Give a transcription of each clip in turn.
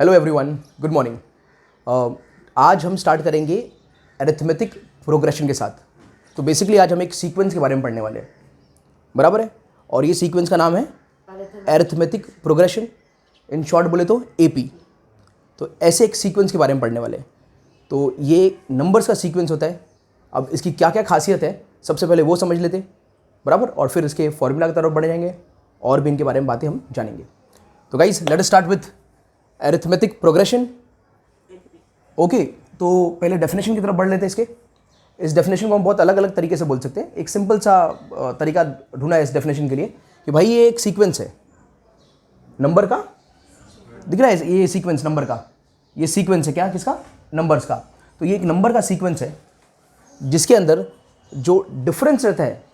Hello everyone, good morning. आज हम start करेंगे अरिथमेटिक प्रोग्रेशन के साथ। तो बेसिकली आज हम एक सीक्वेंस के बारे में पढ़ने वाले हैं, बराबर है। और ये सीक्वेंस का नाम है अरिथमेटिक प्रोग्रेशन, इन शॉर्ट बोले तो एपी। तो ऐसे एक सीक्वेंस के बारे में पढ़ने वाले हैं। तो ये नंबर्स का सीक्वेंस होता है। अब इसकी क्या क्या खासियत है सबसे पहले वो समझ लेते हैं, बराबर, और फिर इसके फॉर्मूला की तरफ बढ़ जाएंगे और भी इनके बारे में बातें हम जानेंगे। तो guys let us start with arithmetic progression. Okay, तो पहले डेफिनेशन की तरफ बढ़ लेते हैं इसके। इस डेफिनेशन को हम बहुत अलग अलग तरीके से बोल सकते हैं। एक सिंपल सा तरीका ढूंढा है इस डेफिनेशन के लिए कि भाई ये एक सीक्वेंस है नंबर का, दिख रहा है ये सीक्वेंस नंबर का, ये सीक्वेंस है क्या, किसका, नंबर्स का। तो ये एक नंबर का सीक्वेंस है जिसके अंदर जो डिफरेंस रहता है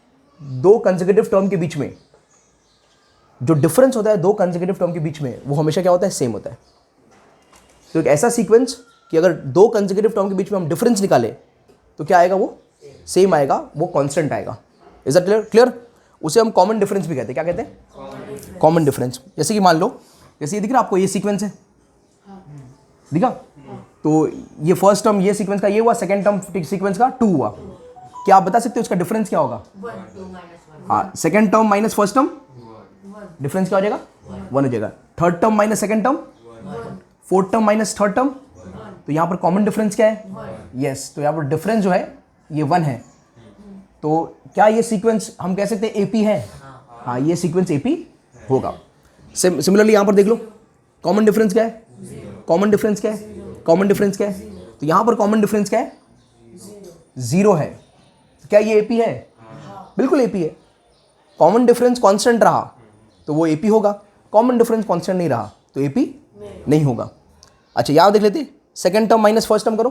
दो कंसेक्यूटिव टर्म के बीच में, जो डिफरेंस होता है दो कंसेक्यूटिव टर्म के बीच में, वो हमेशा क्या होता है, सेम होता है। तो एक ऐसा सीक्वेंस कि अगर दो कंसेक्यूटिव टर्म के बीच में हम डिफरेंस निकालें तो क्या आएगा, वो सेम आएगा, वो कांस्टेंट आएगा। Is that clear? उसे हम कॉमन डिफरेंस भी कहते हैं। क्या कहते हैं? Common difference. जैसे कि मान लो, जैसे ये दिख रहा है आपको, ये सीक्वेंस है, दिखा? तो ये फर्स्ट टर्म ये सीक्वेंस का ये हुआ, सेकेंड टर्म सीक्वेंस का 2 हुआ। क्या आप बता सकते हो उसका डिफरेंस क्या होगा? हाँ, second term minus first term, difference क्या हो जाएगा? 1 हो जाएगा। Third term minus second term, fourth term minus third term. तो यहाँ पर कॉमन डिफरेंस क्या है? यस, तो यहाँ पर डिफरेंस जो है ये 1 है। तो क्या ये सीक्वेंस हम कह सकते हैं एपी है? हाँ, ये सीक्वेंस एपी होगा। सिमिलरली यहाँ पर देख लो, कॉमन डिफरेंस क्या है? कॉमन डिफरेंस क्या है? कॉमन डिफरेंस क्या है? तो यहाँ पर कॉमन डिफरेंस क्या है? 0 है। तो क्या ये एपी है? बिल्कुल एपी है। कॉमन डिफरेंस कांस्टेंट रहा तो वो एपी होगा, कॉमन डिफरेंस कांस्टेंट नहीं रहा तो एपी नहीं होगा। अच्छा, यहाँ देख लेते, second term minus first term करो।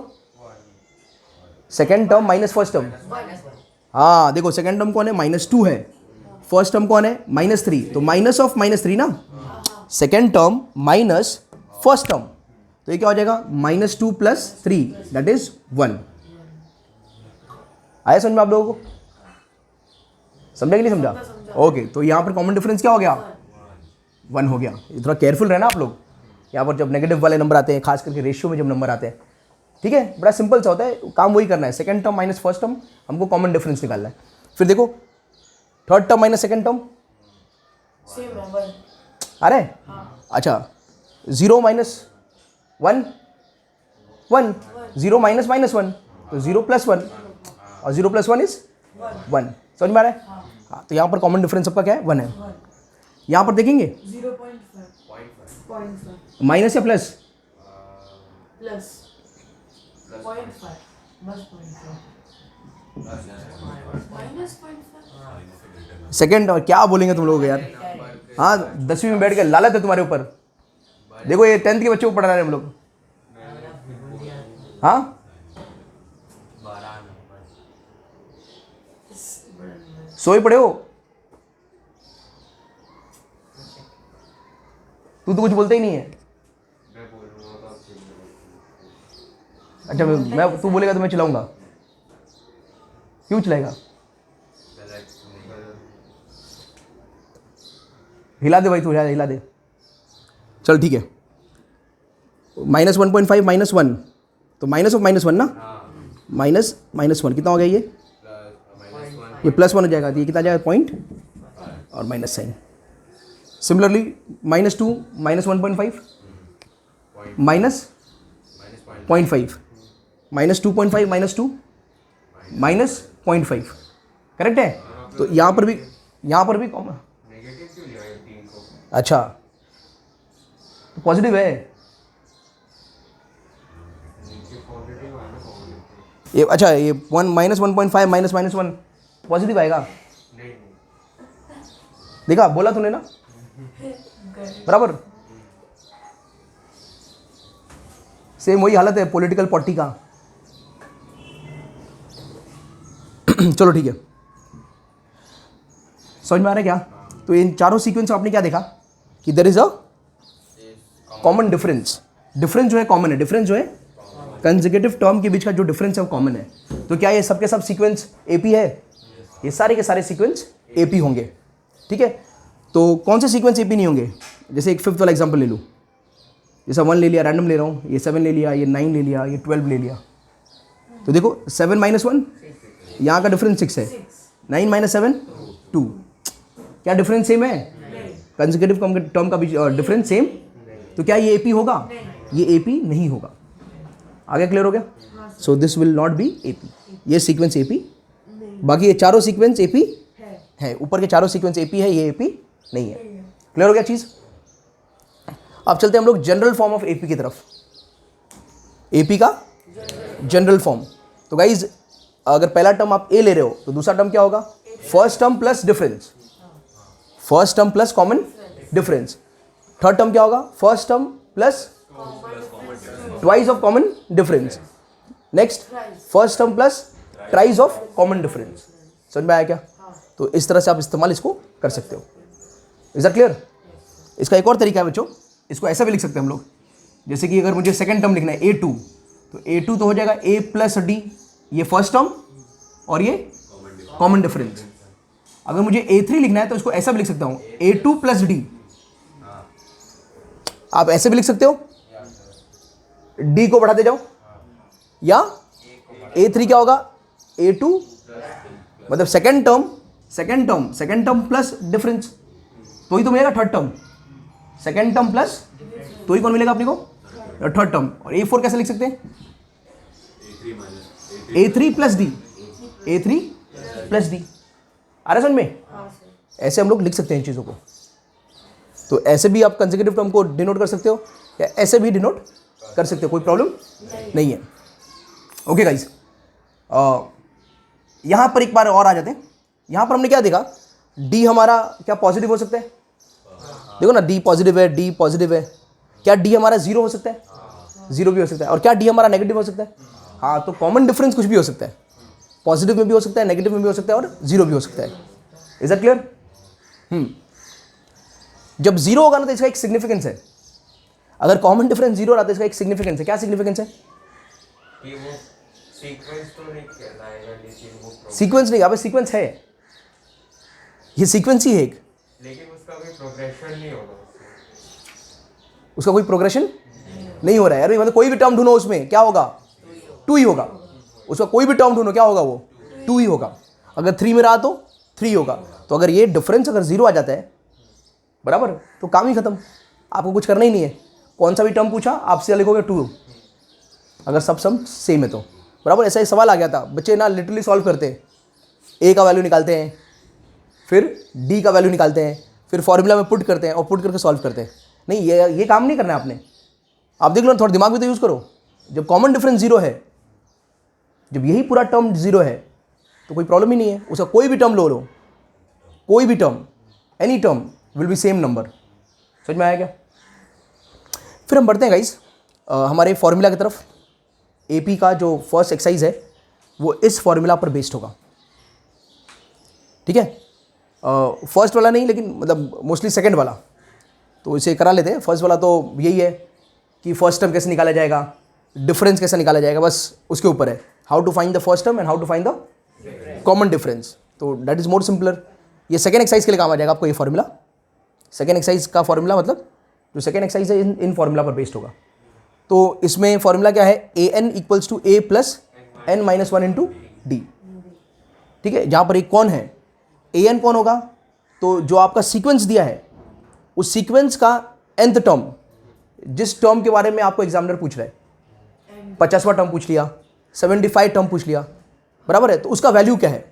Second term minus first term, हाँ देखो, सेकेंड टर्म कौन है? -2 है। फर्स्ट टर्म कौन है? -3। तो माइनस ऑफ -3 ना, second term minus first term, तो ये क्या हो जाएगा? -2 + 3 दैट इज 1। आया समझ में आप लोगों को? समझा कि नहीं समझा? ओके, तो यहाँ पर कॉमन डिफरेंस क्या हो गया? 1 हो गया। थोड़ा केयरफुल रहना आप लोग यहाँ पर, जब नेगेटिव वाले नंबर आते हैं, खास करके रेशियो में जब नंबर आते हैं, ठीक है? बड़ा सिंपल सा होता है, काम वही करना है। Second term minus first term, हमको कॉमन डिफरेंस निकालना है। फिर देखो, third term minus second term, अरे अच्छा, 0 - 1 1, 0 - -1, तो 0 + 1, और 0 + 1 इज 1। समझ में आ रहा है? हाँ, तो यहाँ पर कॉमन डिफरेंस सबका क्या है? 1 है। यहाँ पर देखेंगे 0.5 माइनस या प्लस? सेकेंड, और क्या बोलेंगे तुम लोग यार? हाँ, 10वीं में बैठ के लालच है तुम्हारे ऊपर। देखो ये 10th के बच्चों को पढ़ा रहे हैं हम लोग। हाँ, सोए पड़े हो? तू तो कुछ बोलता ही नहीं है। अच्छा, मैं तू बोलेगा तो मैं चलाऊंगा। क्यों चलाएगा? हिला दे भाई, तू हिला दे। चल ठीक है। -1.5 -1, तो माइनस ऑफ -1 ना, -1 कितना हो गया? ये +1 हो जाएगा। तो ये कितना जाएगा? पॉइंट और माइनस साइन। सिमिलरली -2 -1.5 -0.5, -2.5 -2 -0.5, करेक्ट है? तो यहाँ पर भी कॉमन। अच्छा, तो पॉजिटिव है ये। अच्छा, ये -1.5 -1 पॉजिटिव आएगा। देखा, बोला तूने ना, बराबर। सेम वही हालत है पॉलिटिकल पार्टी का। चलो ठीक है, समझ में आ रहा है क्या? तो इन चारों सीक्वेंस आपने क्या देखा कि there is a common difference. Difference जो है कॉमन है, डिफरेंस जो है कंसेक्यूटिव टर्म के बीच का जो डिफरेंस है वो कॉमन है। तो क्या ये सबके सब सीक्वेंस एपी है? ये सारे के सारे सीक्वेंस एपी होंगे, ठीक है? तो कौन से सीक्वेंस एपी नहीं होंगे? जैसे एक 5th वाला एग्जांपल ले लूँ, जैसा 1 ले लिया, रैंडम ले रहा हूँ, ये 7 ले लिया, ये 9 ले लिया, ये 12 ले लिया, तो देखो 7 माइनस 1, यहाँ का डिफरेंस 6 है, 9 माइनस 7 2, क्या डिफरेंस सेम है? कंसेक्यूटिव टर्म का भी डिफरेंस सेम, तो क्या ये AP होगा? ये AP नहीं होगा। आगे क्लियर हो गया? So this will not be AP, ये सीक्वेंस AP, बाकी ये चारों सीक्वेंस AP है, ऊपर के चारों सीक्वेंस AP है, ये AP नहीं है। क्लियर हो गया चीज़? अब चलते हैं हम लोग जनरल फॉर्म ऑफ AP की तरफ। AP का जनरल फॉर्म, तो गाइज अगर पहला टर्म आप A ले रहे हो तो दूसरा टर्म क्या होगा? First term plus difference, first term plus common difference. Third term क्या होगा? First term plus twice of common difference. Next first term plus ट्राइस of common difference. समझ में आया क्या? तो इस तरह से आप इस्तेमाल इसको कर सकते हो। Is that clear? इसका एक और तरीका है बच्चों, इसको ऐसा भी लिख सकते हैं हम लोग, जैसे कि अगर मुझे सेकंड टर्म लिखना है A2, तो A2 तो हो जाएगा A प्लस D, ये फर्स्ट टर्म और ये कॉमन डिफरेंस। अगर मुझे A3 लिखना है तो इसको ऐसा भी लिख सकता हूँ A2 प्लस D, आप ऐसे भी लिख सकते हो, D को बढ़ाते जाओ, या A3 क्या होगा? A2 मतलब सेकंड टर्म प्लस डिफरेंस, तो ही तो मिलेगा third term, second term plus, तो ही कौन मिलेगा अपने को? Third term. और A4 कैसे लिख सकते हैं? A3 plus D, A3 plus D। आ रहा है समझ में? ऐसे हम लोग लिख सकते हैं इन चीज़ों को। तो ऐसे भी आप कंसेक्यूटिव टर्म को डिनोट कर सकते हो, या ऐसे भी डिनोट कर सकते हो, कोई प्रॉब्लम नहीं है। ओके गाइस, यहाँ पर एक बार और आ जाते हैं। यहाँ पर हमने क्या देखा? D हमारा क्या पॉजिटिव हो सकता है? देखो ना, D पॉजिटिव है, D पॉजिटिव है। क्या D हमारा 0 हो सकता है? 0 भी हो सकता है। और क्या D हमारा नेगेटिव हो सकता है? हाँ, तो कॉमन डिफरेंस कुछ भी हो सकता है, पॉजिटिव में भी हो सकता है, नेगेटिव में भी हो सकता है, और 0 भी हो सकता है। Is that clear? जब 0 होगा ना तो इसका एक सिग्निफिकेंस है। अगर कॉमन डिफरेंस 0 रहा तो इसका एक सिग्निफिकेंस है। क्या सिग्निफिकेंस है? कि वो सीक्वेंस तो नहीं कहलाएगा, लेकिन वो सीक्वेंस नहीं, अबे सीक्वेंस है, ये सीक्वेंस ही है एक, लेकिन उसका कोई प्रोग्रेशन नहीं होगा, उसका कोई प्रोग्रेशन नहीं हो रहा है। अरे मतलब कोई भी टर्म ढूंढो उसमें क्या होगा? 2 ही होगा। उसका कोई भी टर्म ढूंढो क्या होगा? वो 2 ही होगा। अगर 3 में रहा तो 3 होगा। तो अगर ये डिफरेंस अगर 0 आ जाता है बराबर, तो काम ही खत्म, आपको कुछ करना ही नहीं है। कौन सा भी टर्म पूछा आपसे लिखोगे 2, अगर सब सम सेम है तो बराबर। ऐसा ही सवाल आ गया था, बच्चे ना लिटरली सॉल्व करते हैं, A का वैल्यू निकालते हैं, फिर D का वैल्यू निकालते हैं, फिर फॉर्मूला में पुट करते हैं और पुट करके सॉल्व करते हैं। नहीं, ये काम नहीं करना है आपने। आप देख लो, थोड़ा दिमाग भी तो यूज़ करो। जब कॉमन डिफरेंस 0 है, जब यही पूरा टर्म 0 है, तो कोई प्रॉब्लम ही नहीं है। उसका कोई भी टर्म लो, कोई भी term, any term will be same number. समझ में आया क्या? फिर हम बढ़ते हैं गाइस हमारे फॉर्मूला की तरफ। AP का जो फर्स्ट एक्सरसाइज है वो इस फॉर्मूला पर बेस्ड होगा, ठीक है? फर्स्ट वाला नहीं, लेकिन मतलब मोस्टली सेकंड वाला, तो इसे करा लेते हैं। फर्स्ट वाला तो यही है कि फर्स्ट टर्म कैसे निकाला जाएगा, डिफरेंस कैसे निकाला जाएगा, बस उसके ऊपर है। How to find the first term and how to find the common difference. तो दैट इज मोर सिंपलर। ये सेकंड एक्सरसाइज के लिए काम आ जाएगा आपको ये फॉर्मूला। सेकंड एक्सरसाइज का फॉर्मूला मतलब जो सेकंड एक्सरसाइज है इन फॉर्मूला पर बेस्ड होगा। तो इसमें फॉर्मूला क्या है? AN equals to A plus N minus 1 into D, ठीक है? जहाँ पर एक कौन है, AN कौन होगा? तो जो आपका सीक्वेंस दिया है उस सीक्वेंस का nth टर्म, जिस टर्म के बारे में आपको एग्जामिनर पूछ रहा है, 50वां टर्म पूछ लिया, 75 टर्म पूछ लिया, बराबर है, तो उसका वैल्यू क्या है?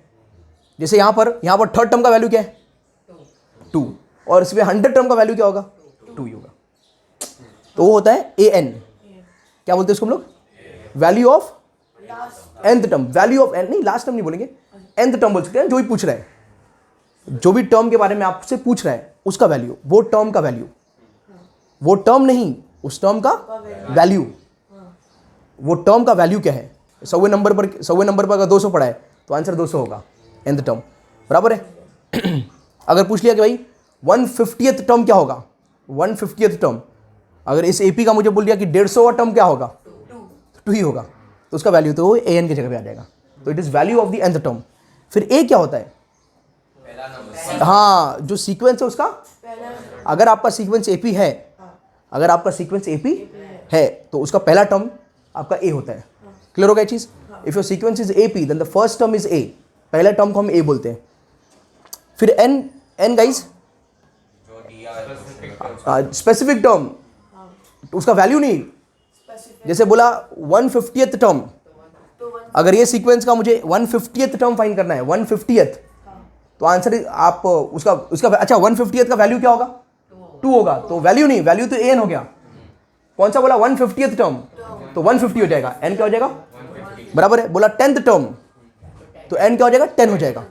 जैसे यहाँ पर थर्ड टर्म का वैल्यू क्या है? 2, और इसमें 100 टर्म का वैल्यू क्या होगा? 2 ही होगा। तो वो होता है AN। क्या बोलते हैं उसको हम लोग? Value of nth term. Value of n नहीं, लास्ट टर्म नहीं बोलेंगे, nth टर्म बोल सकते हैं। जो भी पूछ रहा है, जो भी टर्म के बारे में आपसे पूछ रहा है उसका वैल्यू, वो टर्म का वैल्यू, वो टर्म नहीं, उस टर्म का वैल्यू, वो टर्म का वैल्यू क्या है? 100वें नंबर पर अगर 200 पड़ा है तो आंसर 200 होगा, nth टर्म, बराबर है। अगर पूछ लिया कि भाई 150th टर्म क्या होगा, 150th टर्म, अगर इस AP का मुझे बोल दिया कि 150वां टर्म क्या होगा? 2 ही होगा, तो उसका वैल्यू तो AN की जगह पे आ जाएगा। तो it is value of the nth term. फिर A क्या होता है? हाँ, जो सीक्वेंस है उसका, अगर आपका सीक्वेंस AP है अगर आपका सीक्वेंस AP है तो उसका पहला टर्म आपका A होता है। क्लियर हो गया चीज़? If your sequence is AP then the first term is A, पहले टर्म को हम A बोलते हैं। फिर N गाइस, जो दिया स्पेसिफिक टर्म, उसका वैल्यू नहीं, जैसे बोला 150th टर्म, अगर ये सीक्वेंस का मुझे 150th टर्म फाइंड करना है, 150th, तो आंसर आप उसका उसका अच्छा 150th का वैल्यू क्या होगा? 2 होगा, तो वैल्यू नहीं, वैल्यू तो an हो गया। कौन सा बोला? 150th टर्म, तो 150 हो जाएगा, n क्या हो जाएगा? बराबर है। बोला 10th टर्म, तो n क्या हो जाएगा? 10 हो जाएगा।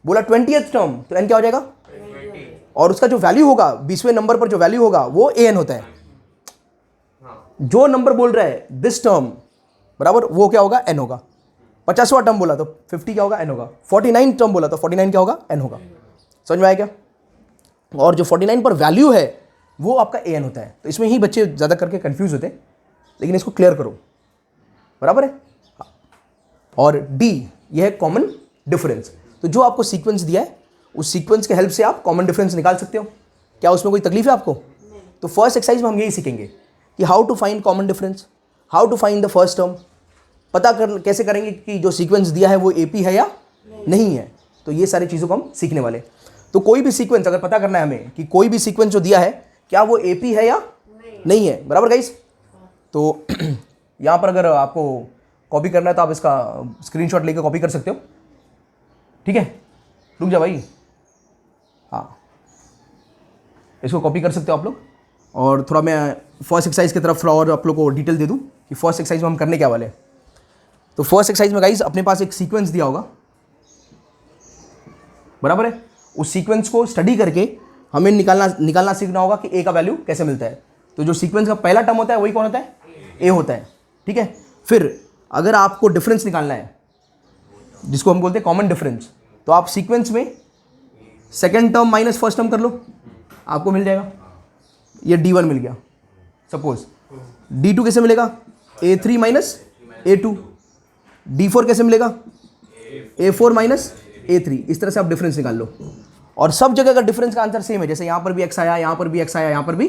बोला 20th टर्म, तो n क्या हो जाएगा? और उसका जो वैल्यू होगा 20वें नंबर पर जो वैल्यू होगा वो an होता है। जो नंबर बोल रहा है दिस टर्म, बराबर, वो क्या होगा? n होगा। 50वां टर्म बोला तो 50 क्या होगा? n होगा। 49 टर्म बोला तो 49 क्या होगा? n होगा। समझ में आया क्या? और जो 49 पर वैल्यू है वो आपका an होता है। तो इसमें ही बच्चे ज़्यादा करके कंफ्यूज होते हैं, लेकिन इसको क्लियर करो, बराबर है। और D यह है कॉमन डिफरेंस। तो जो आपको सीक्वेंस दिया है उस सीक्वेंस के हेल्प से आप कॉमन डिफरेंस निकाल सकते हो। क्या उसमें कोई तकलीफ है आपको? तो फर्स्ट एक्सरसाइज में हम यही सीखेंगे कि how to find common difference, how to find the first term, पता कर कैसे करेंगे कि जो सीक्वेंस दिया है वो AP है या नहीं है। तो ये सारी चीज़ों को हम सीखने वाले। तो कोई भी सीक्वेंस अगर पता करना है हमें कि कोई भी सीक्वेंस जो दिया है क्या वो AP है या नहीं है, बराबर गाइस। तो यहाँ पर अगर आपको कॉपी करना है तो आप इसका स्क्रीनशॉट लेकर कॉपी कर सकते हो, ठीक है। रुक जा भाई, हाँ, इसको कॉपी कर सकते हो आप लोग। और थोड़ा मैं फर्स्ट एक्सरसाइज की तरफ थोड़ा और आप लोग को डिटेल दे दूँ कि फर्स्ट एक्सरसाइज में हम करने क्या वाले हैं। तो फर्स्ट एक्सरसाइज में गाइस अपने पास एक सीक्वेंस दिया होगा, बराबर है। उस सीक्वेंस को स्टडी करके हमें निकालना सीखना होगा कि A का वैल्यू कैसे मिलता है। तो जो सीक्वेंस का पहला टर्म होता है वही कौन होता है? A होता है, ठीक है। फिर अगर आपको डिफरेंस निकालना है जिसको हम बोलते हैं कॉमन डिफरेंस, तो आप सीक्वेंस में second term minus first term कर लो, आपको मिल जाएगा। ये D1 मिल गया सपोज। D2 कैसे मिलेगा? A3 minus A2। D4 कैसे मिलेगा? A4 minus A3। इस तरह से आप डिफरेंस निकाल लो। और सब जगह का डिफरेंस का आंसर सेम है, जैसे यहाँ पर भी x आया, यहाँ पर भी x आया, यहाँ पर भी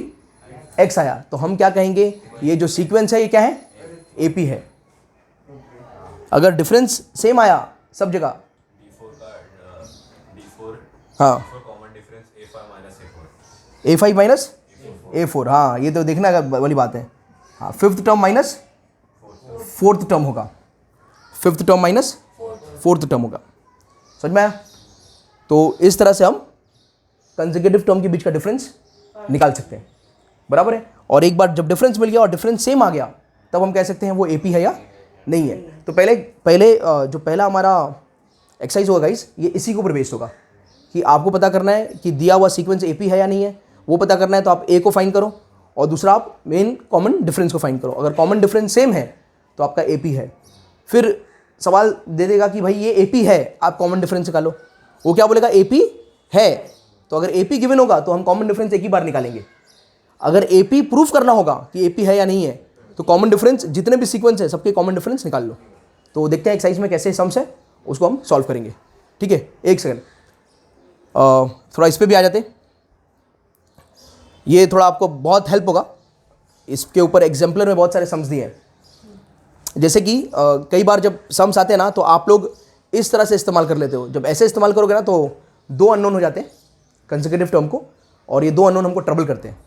x आया, तो हम क्या कहेंगे? ये जो सीक्वेंस है ये क्या है? AP है। अगर डिफरेंस सेम आया सब जगह, हाँ, A5 माइनस A4, हाँ, ये तो देखना वाली बात है। हाँ, fifth term minus fourth term होगा, fifth term minus fourth term होगा। समझ में आया? तो इस तरह से हम कंसेक्यूटिव टर्म के बीच का डिफरेंस निकाल सकते हैं, बराबर है। और एक बार जब डिफरेंस मिल गया और डिफरेंस सेम आ गया तब हम कह सकते हैं वो AP है या नहीं है। तो पहले जो पहला हमारा एक्सरसाइज होगा गाइस, ये इसी के ऊपर बेस्ड होगा कि आपको पता करना है कि दिया हुआ सीक्वेंस AP है या नहीं है। वो पता करना है तो आप A को फाइंड करो और दूसरा आप मेन कॉमन डिफरेंस को फाइंड करो। अगर कॉमन डिफरेंस सेम है तो आपका AP है। फिर सवाल दे देगा कि भाई ये AP है, आप कॉमन डिफरेंस निकालो। वो क्या बोलेगा? AP है। तो अगर AP गिवन होगा तो हम कॉमन डिफरेंस एक ही बार निकालेंगे। अगर AP प्रूफ करना होगा कि AP है या नहीं है तो कॉमन डिफरेंस जितने भी सीक्वेंस है सबके कॉमन डिफरेंस निकाल लो। तो देखते हैं एक्सरसाइज में कैसे सम्स है, उसको हम सॉल्व करेंगे, ठीक है। एक सेकंड, थोड़ा इस पर भी आ जाते। ये थोड़ा आपको बहुत हेल्प होगा, इसके ऊपर एग्जाम्पलर में बहुत सारे सम्स दिए हैं। जैसे कि कई बार जब सम्स आते हैं ना तो आप लोग इस तरह से इस्तेमाल कर लेते हो। जब ऐसे इस्तेमाल करोगे ना तो 2 अननोन हो जाते हैं कंसेक्यूटिव टर्म को, और ये 2 अननोन हमको ट्रबल करते हैं।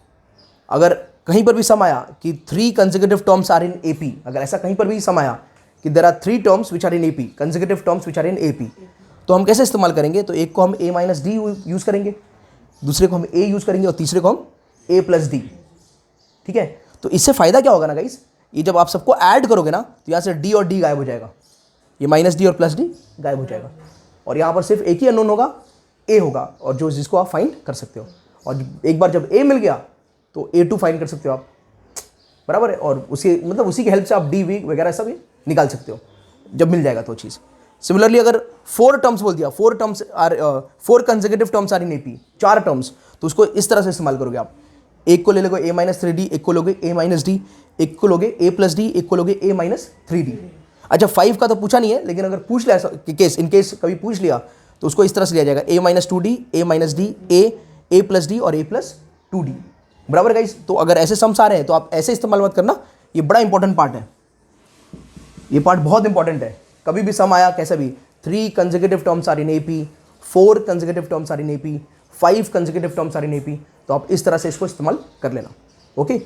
अगर कहीं पर भी सम आया कि 3 consecutive terms are in AP, अगर ऐसा कहीं पर भी सम आया कि there are 3 terms which are in AP, consecutive terms which are in AP, तो हम कैसे इस्तेमाल करेंगे? तो एक को हम A माइनस D यूज़ करेंगे, दूसरे को हम A यूज़ करेंगे और तीसरे को हम A प्लस D, ठीक है। तो इससे फ़ायदा क्या होगा ना गाइस, ये जब आप सबको ऐड करोगे ना तो यहाँ से D और D गायब हो जाएगा, ये माइनस D और प्लस D गायब हो जाएगा, और यहाँ पर सिर्फ एक ही अननोन होगा, A होगा, और जो जिसको आप फाइंड कर सकते हो। और एक बार जब A मिल गया तो A2 फाइंड कर सकते हो आप, बराबर है। और उसके मतलब उसी की हेल्प से आप D V वगैरह सब निकाल सकते हो जब मिल जाएगा तो चीज़। सिमिलरली अगर 4 टर्म्स बोल दिया, 4 consecutive terms are in AP, 4 terms, तो उसको इस तरह से इस्तेमाल करोगे आप। एक को ले लोगे A माइनस 3D, एक को लोगे A माइनस D, एक को लोगे A प्लस D, एक को लोगे A माइनस 3D। अच्छा 5 का तो पूछा नहीं है, लेकिन अगर पूछ लिया केस इन केस कभी पूछ लिया तो उसको इस तरह से लिया जाएगा A minus 2D, A minus D, A plus D और A प्लस 2D। बराबर गाइस। तो अगर ऐसे सम्स आ रहे हैं तो आप ऐसे इस्तेमाल मत करना, ये बड़ा इंपॉर्टेंट पार्ट है, ये पार्ट बहुत इंपॉर्टेंट है। कभी भी सम आया कैसे भी, 3 consecutive terms are in AP, 4 consecutive terms are in AP, 5 consecutive terms are in AP, तो आप इस तरह से इसको इस्तेमाल कर लेना। ओके